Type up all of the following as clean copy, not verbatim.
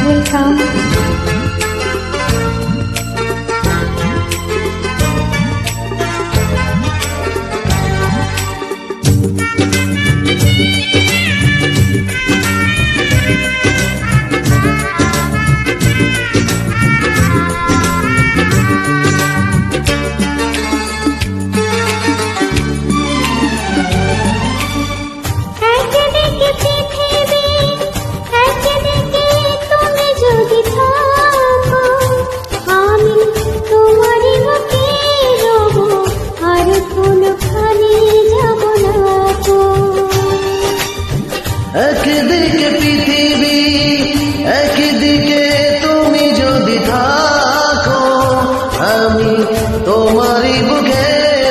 welcome. একদিকে পৃথিবী, একদিকে তুমি যদি থাকো, আমি তোমারই বুকে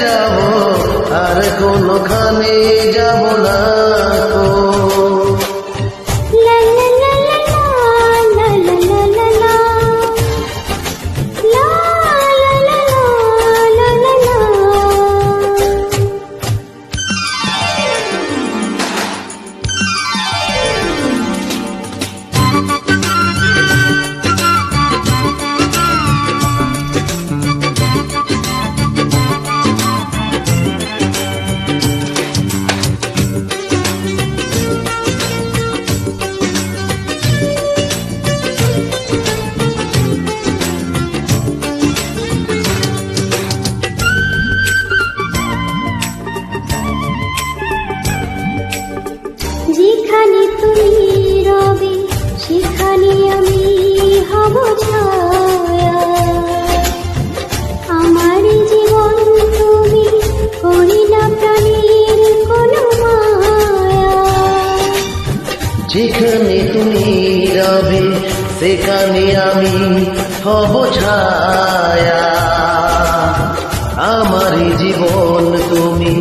রব, আর কোনোখানে যাব না কো। যেখানে তুমি রবে সেখানে আমি হব ছায়া, আমার জীবন তুমি করি না প্রাণীর কোনো মায়া। যেখানে তুমি রবে সেখানে আমি হব ছায়া, আমারই জীবন তুমি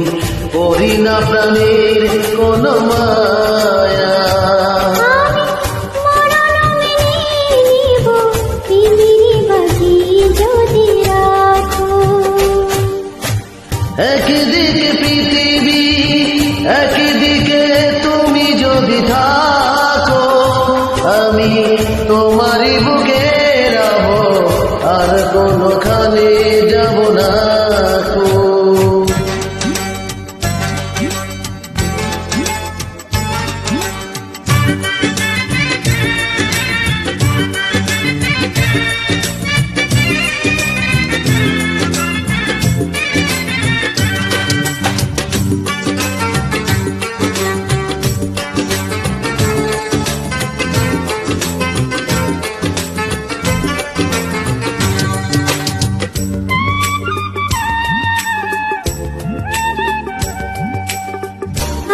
করি না প্রাণের কোন মায়া। একদিকে পৃথিবী, একদিকে তুমি যদি থাকো, আমি তোমারই বুকে রব, আর কোনোখানে যাব না কো।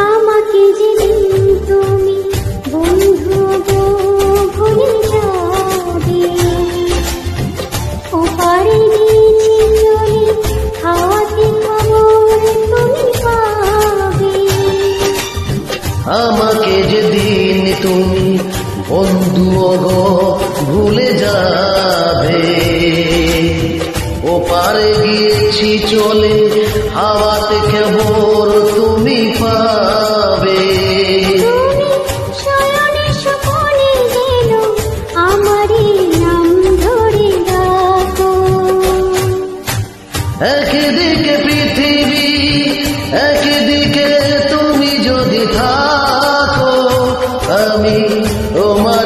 আমাকে যেদিন তুমি বন্ধু গো ভুলে যাবে, ওপারে গিয়েছি চলে হাওয়াতে খবর তুমি পাবে। আমাকে যেদিন তুমি বন্ধু গো ভুলে যাবে, ওপারে গিয়েছি চলে হাওয়াতে খবর তুমি পাবে। শয়নে স্বপনে যেন আমারই নাম ধরে ডাকো। একদিকে পৃথিবী, একদিকে তুমি যদি থাকো, আমি তোমার